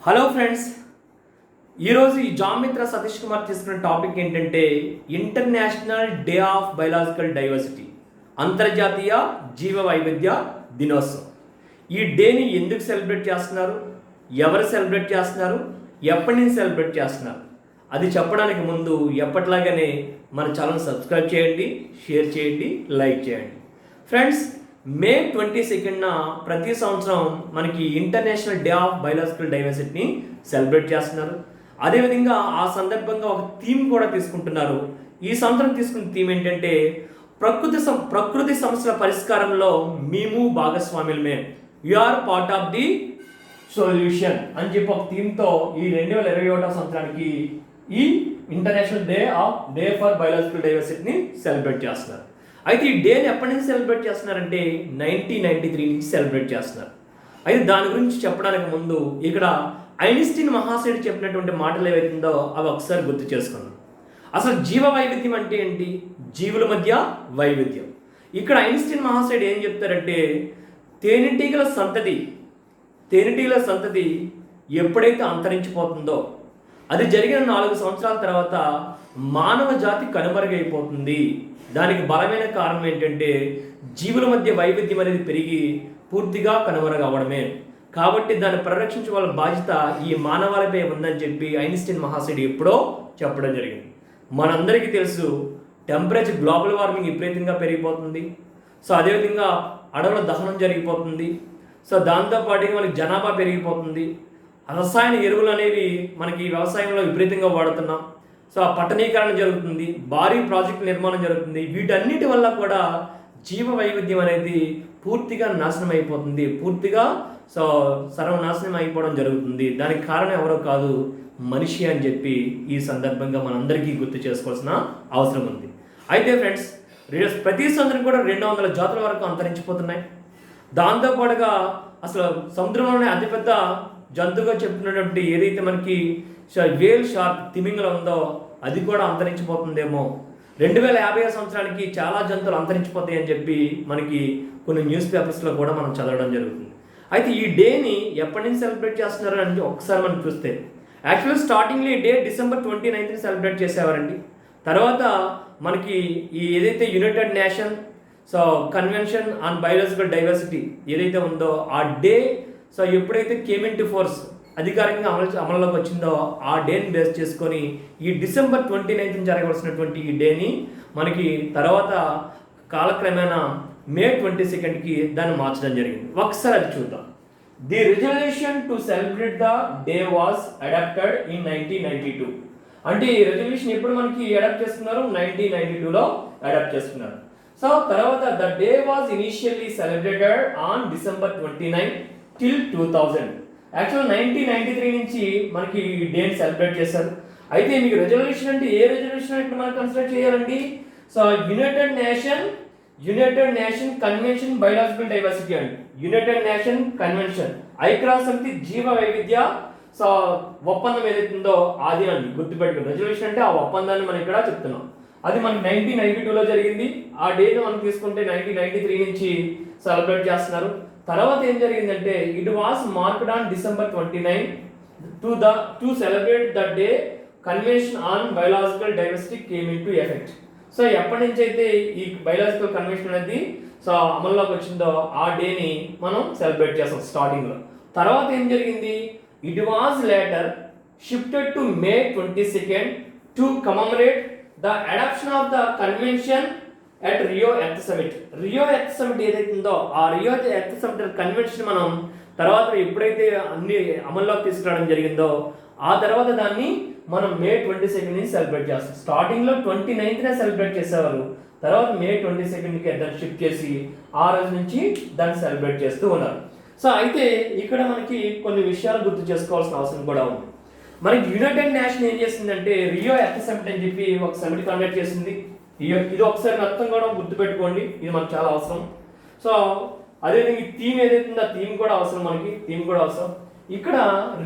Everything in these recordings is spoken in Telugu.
హలో ఫ్రెండ్స్, ఈరోజు ఈ జామిత్ర సతీష్ కుమార్ తీసుకున్న టాపిక్ ఏంటంటే international day of biological diversity, అంతర్జాతీయ జీవ వైవిధ్య దినోత్సవం. ఈ డేని ఎందుకు సెలబ్రేట్ చేస్తున్నారు, ఎవరు సెలబ్రేట్ చేస్తున్నారు, ఎప్పటి నుంచి సెలబ్రేట్ చేస్తున్నారు, అది చెప్పడానికి ముందు ఎప్పటిలాగానే మన ఛానల్ సబ్స్క్రైబ్ చేయండి, షేర్ చేయండి, లైక్ చేయండి. ఫ్రెండ్స్, మే 22న ప్రతి సంవత్సరం మనకి ఇంటర్నేషనల్ డే ఆఫ్ బయలాజికల్ డైవర్సిటీని సెలబ్రేట్ చేస్తున్నారు. అదేవిధంగా ఆ సందర్భంగా ఒక థీమ్ కూడా తీసుకుంటున్నారు. ఈ సంవత్సరం తీసుకున్న థీమ్ ఏంటంటే ప్రకృతి సమస్యల పరిష్కారంలో మేము భాగస్వాములమే, you are part of the solution అని చెప్పి ఒక థీమ్తో ఈ 2021 సంవత్సరానికి ఈ ఇంటర్నేషనల్ డే ఫర్ బయలాజికల్ డైవర్సిటీని సెలబ్రేట్ చేస్తున్నారు. అయితే ఈ డేని ఎప్పటి నుంచి సెలబ్రేట్ చేస్తున్నారంటే 1993 నుంచి సెలబ్రేట్ చేస్తున్నారు. అయితే దాని గురించి చెప్పడానికి ముందు ఇక్కడ ఐన్స్టీన్ మహాశయుడు చెప్పినటువంటి మాటలు ఏవైతుందో అవి ఒకసారి గుర్తు చేసుకుందాం. అసలు జీవ వైవిధ్యం అంటే ఏంటి, జీవుల మధ్య వైవిధ్యం. ఇక్కడ ఐన్స్టీన్ మహాశయుడు ఏం చెప్తారంటే తేనెటీగల సంతతి ఎప్పుడైతే అంతరించిపోతుందో అది జరిగిన 4 సంవత్సరాల తర్వాత మానవ జాతి కనుమరుగైపోతుంది. దానికి బలమైన కారణం ఏంటంటే జీవుల మధ్య వైవిధ్యం అనేది పెరిగి పూర్తిగా కనుమరుగవడమే. కాబట్టి దాన్ని పరిరక్షించవలసిన బాధ్యత ఈ మానవాళిపై ఉందని చెప్పి ఐన్స్టీన్ మహాశయుడు ఎప్పుడో చెప్పడం జరిగింది. మనందరికీ తెలుసు టెంపరేచర్, గ్లోబల్ వార్మింగ్ విపరీతంగా పెరిగిపోతుంది. సో అదేవిధంగా అడవుల దహనం జరిగిపోతుంది. సో దాంతోపాటుగా మనకి జనాభా పెరిగిపోతుంది. రసాయన ఎరువులు అనేవి మనకి వ్యవసాయంలో విపరీతంగా వాడుతున్నాం. సో ఆ పట్టణీకరణ జరుగుతుంది, భారీ ప్రాజెక్టు నిర్మాణం జరుగుతుంది. వీటన్నిటి వల్ల కూడా జీవ వైవిధ్యం అనేది పూర్తిగా నాశనం అయిపోతుంది, పూర్తిగా సర్వనాశనం అయిపోవడం జరుగుతుంది. దానికి కారణం ఎవరో కాదు, మనిషి అని చెప్పి ఈ సందర్భంగా మనందరికీ గుర్తు చేసుకోవాల్సిన అవసరం ఉంది. అయితే ఫ్రెండ్స్, ప్రతి సంవత్సరం కూడా 200 జాతుల వరకు అంతరించిపోతున్నాయి. దాంతోపాటుగా అసలు సముద్రంలోనే అతిపెద్ద జంతువుగా చెప్తున్నటువంటి ఏదైతే మనకి వేల్ షార్క్, తిమింగలం ఉందో అది కూడా అంతరించిపోతుందేమో. 2050 సంవత్సరానికి చాలా జంతువులు అంతరించిపోతాయి అని చెప్పి మనకి కొన్ని న్యూస్ పేపర్స్లో కూడా మనం చదవడం జరుగుతుంది. అయితే ఈ డేని ఎప్పటి నుంచి సెలబ్రేట్ చేస్తున్నారు అని ఒకసారి మనం చూస్తే, యాక్చువల్లీ స్టార్టింగ్లో ఈ డే డిసెంబర్ 29ని సెలబ్రేట్ చేసేవారండి. తర్వాత మనకి ఈ ఏదైతే United Nation convention on biological diversity ఏదైతే ఉందో ఆ డే ఎప్పుడైతే కేమ్ ఇన్ టు ఫోర్స్ అధికారికంగా అమలులోకి వచ్చిందో ఆ డేని బేస్ చేసుకొని ఈ డిసెంబర్ 29న జరగవలసినటువంటి ఈ డేని మనకి తర్వాత కాలక్రమేణా మే 22కి దాన్ని మార్చడం జరిగింది. ఒకసారి అది చూద్దాం. The resolution to celebrate the day was adopted in 1992. అంటే ఈ రెజల్యూషన్ ఎప్పుడు మనకి అడాప్ట్ చేస్తున్నారు, 1992లో అడాప్ట్ చేస్తున్నారు. సో తర్వాత the day was initially celebrated on December 29 till 2000. Actual 1993 నుంచి మనకి ఈ డేని సెలబ్రేట్ చేశారు. అయితే మీకు రెజల్యూషన్ అంటే ఏ రెజల్యూషన్ ఇక్కడ మనం కన్సిడర్ చేయాలండి? So United Nation Convention Biological diversity అండి. యునైటెడ్ నేషన్ కన్వెన్షన్, ఐక్యరాజ్య సమితి జీవ వైవిధ్య ఒప్పందం ఏదైతుందో అది అండి, గుర్తుపెట్టుకోండి. రెజల్యూషన్ అంటే ఆ ఒప్పందాన్ని మనం ఇక్కడ చెప్తున్నాం. అది మనకి 1992లో జరిగింది. ఆ డేని మనం తీసుకుంటే 1993 నుంచి సెలబ్రేట్ చేస్తున్నారు. తర్వాత ఏం జరిగిందంటే it was marked on December 29 to celebrate the day convention on biological diversity came in to effect. So ఎప్పటి నుంచి అయితే ఈ బయోలాజికల్ కన్వెన్షన్ అనేది అమల్లోకి వచ్చిందో ఆ డేని మనం సెలబ్రేట్ చేస్తాం స్టార్టింగ్లో. తర్వాత ఏం జరిగింది, it was later shifted to May 22 to commemorate the adoption of the convention at Rio Earth Summit. Rio Earth Summit ఏదైతే ఉందో ఆ రియో ఎర్త్ సమిట్ కన్వెన్షన్ మనం తర్వాత ఎప్పుడైతే అన్ని అమల్లోకి తీసుకురావడం జరిగిందో ఆ తర్వాత దాన్ని మనం మే 22 నుంచి సెలబ్రేట్ చేస్తాం. స్టార్టింగ్లో 29నే సెలబ్రేట్ చేసేవారు, తర్వాత మే 22కి దాన్ని షిఫ్ట్ చేసి ఆ రోజు నుంచి దాన్ని సెలబ్రేట్ చేస్తూ ఉన్నారు. సో అయితే ఇక్కడ మనకి కొన్ని విషయాలు గుర్తు చేసుకోవాల్సిన అవసరం కూడా ఉంది. మనకి యునైటెడ్ నేషన్ ఏం చేసిందంటే రియో ఎర్త్ సమిట్ అని చెప్పి ఒక సమిట్ కండక్ట్ చేసింది. ఇది ఒకసారి అర్థం కూడా గుర్తుపెట్టుకోండి, ఇది మనకు చాలా అవసరం. సో అదేవిధంగా ఈ థీమ్ ఏదైతే ఉందో ఆ థీమ్ కూడా అవసరం, మనకి థీమ్ కూడా అవసరం. ఇక్కడ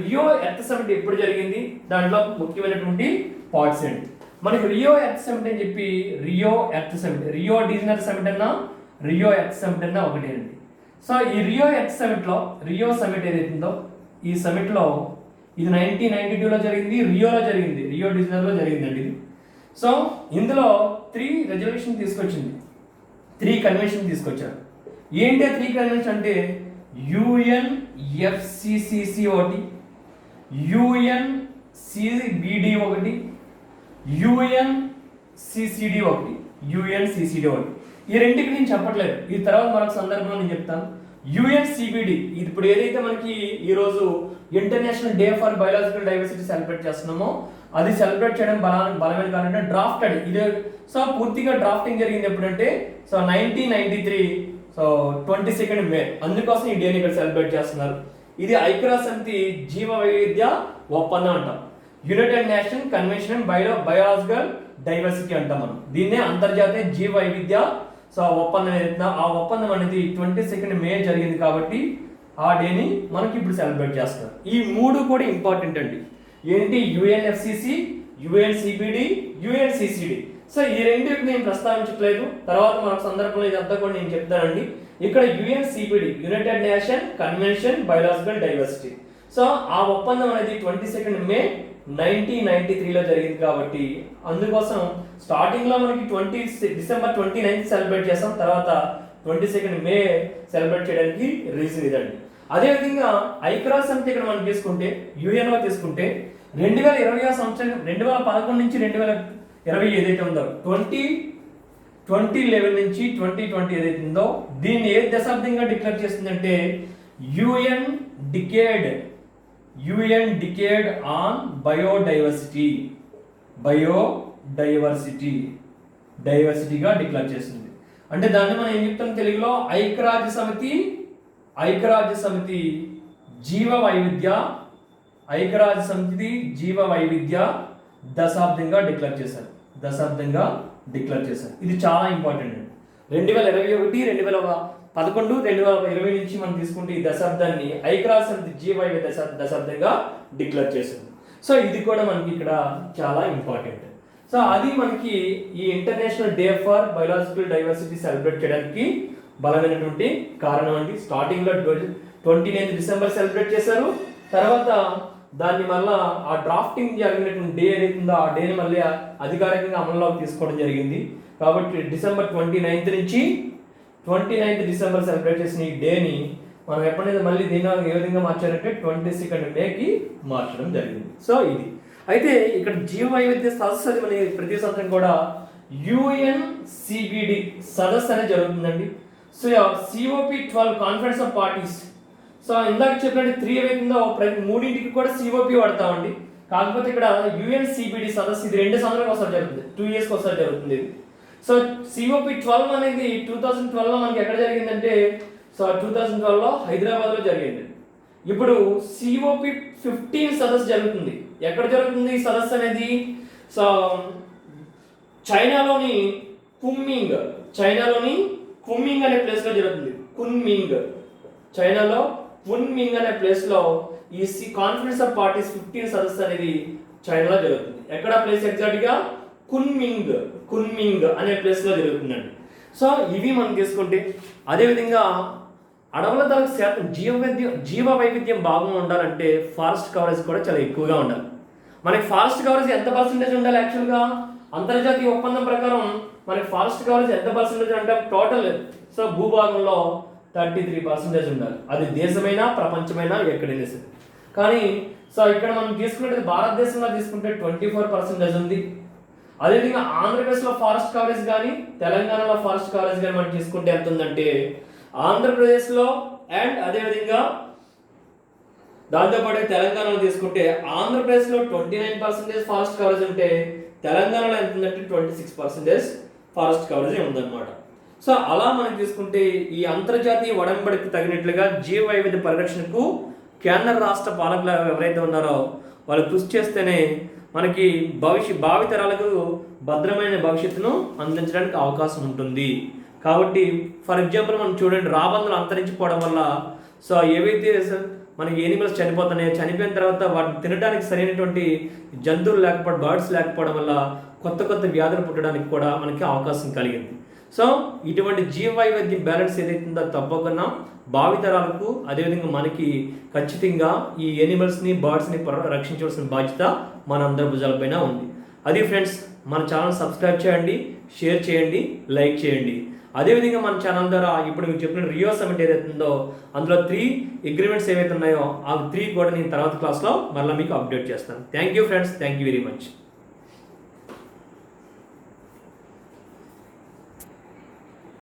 రియో ఎర్త్ సమిట్ ఎప్పుడు జరిగింది, దాంట్లో ముఖ్యమైనటువంటి పాయింట్స్ ఏంటి. మనకి రియో ఎర్త్ సమిట్ అని చెప్పి Rio Earth Summit, Rio designer summit అన్నా రియో ఎర్త్ సమిట్ అన్నా ఒకటేనండి. సో ఈ రియో ఎర్త్ సమిట్లో రియో సమిట్ ఏదైతుందో ఈ సమిట్లో ఇది 1992లో జరిగింది, రియోలో జరిగింది, రియో డిజైనర్లో జరిగిందండి ఇది. సో ఇందులో 3 రెజల్యూషన్ తీసుకొచ్చింది, 3 కన్వెన్షన్ తీసుకొచ్చారు. ఏంటి ఆ 3 కన్వెన్షన్ అంటే యుఎన్ఎఫ్సిసిసి ఒకటి, యుఎన్సిబిడి ఒకటి, యుఎన్సిసిడి ఒకటి, యుఎన్సిసిడి ఒకటి. ఈ రెండింటికి నేను చెప్పట్లేదు, ఈ తర్వాత మరొక సందర్భంలో నేను చెప్తాను. యుఎన్సిబిడి ఇప్పుడు ఏదైతే మనకి ఈరోజు international day for biological diversity celebrate చేస్తున్నామో అది సెలబ్రేట్ చేయడం బలమైన కారణం డ్రాఫ్టెడ్ ఇదే. సో పూర్తిగా డ్రాఫ్టింగ్ జరిగింది ఎప్పుడంటే 1993 22 మే. అందుకోసం ఈ డేని ఇక్కడ సెలబ్రేట్ చేస్తున్నారు. ఇది ఐక్యరాజ్య సమితి జీవ వైవిధ్య ఒప్పందం అంటాం, United Nation Convention Biological diversity అంటాం మనం దీన్నే. అంతర్జాతీయ జీవ వైవిధ్య ఒప్పందం ఏదైతే ఆ ఒప్పందం అనేది 22 మే జరిగింది కాబట్టి ఆ డేని మనకి ఇప్పుడు సెలబ్రేట్ చేస్తారు. ఈ 3 కూడా ఇంపార్టెంట్ అండి. ఏంటి? UNFCCC, యుఎన్సిబిడి, UNCCD. సో ఈ రెండింటిని నేను ప్రస్తావించట్లేదు, తర్వాత మరొక సందర్భంలో ఇదంతా కూడా నేను చెప్తానండి. ఇక్కడ UNCBD United Nation Convention Biological Diversity. So ఆ ఒప్పందం అనేది 22 మే 1993లో జరిగింది కాబట్టి అందుకోసం స్టార్టింగ్ లో మనకి డిసెంబర్ 29 సెలబ్రేట్ చేస్తాం, తర్వాత 22 మే సెలబ్రేట్ చేయడానికి రీజన్ ఇదండి. అదేవిధంగా ఐక్యరాజ్య సమితి ఇక్కడ మనం తీసుకుంటే యుఎన్ఓ తీసుకుంటే 2020 సంవత్సరం 2011 నుంచి 2020 ఏదైతే ఉందో 2011 నుంచి 2020 ఏదైతే ఉందో దీన్ని ఏ దశాబ్దంగా డిక్లేర్ చేస్తుందంటే యుఎన్ డికేడ్ ఆన్ డైవర్సిటీగా డిక్లేర్ చేస్తుంది. అంటే దాన్ని మనం ఏం చెప్తాం తెలుగులో ఐక్యరాజ్య సమితి జీవ వైవిధ్య దశాబ్దంగా డిక్లేర్ చేశారు. ఇది చాలా ఇంపార్టెంట్ అండి. 2021, 2011, 2020 నుంచి మనం తీసుకుంటే ఈ దశాబ్దాన్ని ఐక్యరాజ్య సమితి జీవ వైవిధ్య దశాబ్దంగా డిక్లేర్ చేసింది. సో ఇది కూడా మనకి ఇక్కడ చాలా ఇంపార్టెంట్. సో అది మనకి ఈ international day for biological diversity celebrate చేయడానికి బలమైనటువంటి కారణం అండి. స్టార్టింగ్ లో 29 డిసెంబర్ సెలబ్రేట్ చేశారు, తర్వాత దాన్ని మళ్ళా ఆ డ్రాఫ్టింగ్ జరిగినటువంటి డే ఏదైతుందో ఆ డేని మళ్ళీ అధికారికంగా అమల్లోకి తీసుకోవడం జరిగింది. కాబట్టి డిసెంబర్ 29 నుంచి 29 డిసెంబర్ సెలబ్రేట్ చేసిన ఈ డేని మనం ఎప్పుడైతే మళ్ళీ దీని ఏ విధంగా మార్చారంటే 22 మేకి మార్చడం జరిగింది. సో ఇది అయితే ఇక్కడ జీవ వైవిధ్య సదస్సు అది మన ప్రతి సంవత్సరం కూడా యుఎన్సిబిడి సదస్సు అనేది జరుగుతుందండి. So COP12 conference of parties. So ఇందాక చెప్పినట్టు 3 ఏవైతుందో ప్రతి 3కి కూడా COP వాడతామండి. కాకపోతే ఇక్కడ యుఎన్సిబిడి సదస్సు ఇది 2 సంవత్సరాలకు ఒకసారి జరుగుతుంది, 2 ఇయర్స్కి ఒకసారి జరుగుతుంది. సో COP12 అనేది 2012లో మనకి ఎక్కడ జరిగిందంటే 2012లో హైదరాబాద్లో జరిగింది. ఇప్పుడు COP15 సదస్సు జరుగుతుంది. ఎక్కడ జరుగుతుంది ఈ సదస్సు అనేది? సో చైనాలోని కున్మింగ్ అనే ప్లేస్లో జరుగుతుంది. చైనాలో కున్మింగ్ అనే ప్లేస్లో ఈ కాన్ఫరెన్స్ ఆఫ్ పార్టీస్ 15 సదస్సు అనేది చైనాలో జరుగుతుంది. ఎక్కడ ప్లేస్ ఎగ్జాక్ట్గా? కున్మింగ్ అనే ప్లేస్లో జరుగుతుందండి. సో ఇవి మనం తీసుకుంటే అదేవిధంగా అడవుల ధరకు శాతం జీవ వైవిధ్యం బాగా ఉండాలంటే ఫారెస్ట్ కవరేజ్ కూడా చాలా ఎక్కువగా ఉండాలి. మనకి ఫారెస్ట్ కవరేజ్ ఎంత పర్సెంటేజ్ ఉండాలి? యాక్చువల్గా అంతర్జాతీయ ఒప్పందం ప్రకారం మనకి ఫారెస్ట్ కవరేజ్ ఎంత పర్సెంటేజ్ అంటే టోటల్ భూభాగంలో 33% ఉండాలి. అది దేశమైనా ప్రపంచమైనా ఎక్కడైనా సరే. కానీ ఇక్కడ మనం తీసుకున్నట్టు భారతదేశంలో తీసుకుంటే 24% ఉంది. అదేవిధంగా ఆంధ్రప్రదేశ్లో ఫారెస్ట్ కవరేజ్ కానీ తెలంగాణలో ఫారెస్ట్ కవరేజ్ కానీ మనం తీసుకుంటే ఎంత ఉందంటే ఆంధ్రప్రదేశ్లో అండ్ అదేవిధంగా దాంతోపాటు తెలంగాణలో తీసుకుంటే ఆంధ్రప్రదేశ్లో 29% ఫారెస్ట్ కవరేజ్ ఉంటే తెలంగాణలో ఎంత ఉందంటే 26% ఫారెస్ట్ కవరేజ్ ఉందన్నమాట. సో అలా మనం తీసుకుంటే ఈ అంతర్జాతీయ ఒడంబడికి తగినట్లుగా జీవ వైవిధ్య పరిరక్షణకు కేంద్ర రాష్ట్ర పాలకులు ఎవరైతే ఉన్నారో వాళ్ళు కృషి చేస్తేనే మనకి భావితరాలకు భద్రమైన భవిష్యత్తును అందించడానికి అవకాశం ఉంటుంది. కాబట్టి ఫర్ ఎగ్జాంపుల్ మనం చూడండి, రాబందులు అంతరించిపోవడం వల్ల ఏవైతే మనకి ఎనిమల్స్ చనిపోతున్నాయో చనిపోయిన తర్వాత వాటిని తినడానికి సరైనటువంటి జంతువులు లేకపోవడం, బర్డ్స్ లేకపోవడం వల్ల కొత్త వ్యాధులు పుట్టడానికి కూడా మనకి అవకాశం కలిగింది. సో ఇటువంటి జీవ వైవిధ్యం బ్యాలెన్స్ ఏదైతుందో తప్పకుండా భావితరాలకు అదేవిధంగా మనకి ఖచ్చితంగా ఈ ఎనిమల్స్ని బర్డ్స్ని రక్షించవలసిన బాధ్యత మనందరి భుజాలపైన ఉంది. అది ఫ్రెండ్స్, మన ఛానల్ సబ్స్క్రైబ్ చేయండి, షేర్ చేయండి, లైక్ చేయండి. అదేవిధంగా మన ఛానల్ ద్వారా ఇప్పుడు మీకు చెప్పిన రియో సమిట్ ఏదైతుందో అందులో 3 అగ్రిమెంట్స్ ఏవైతే ఉన్నాయో ఆ 3 కూడా నేను తర్వాత క్లాస్లో మళ్ళీ మీకు అప్డేట్ చేస్తాను. Thank you friends, thank you very much.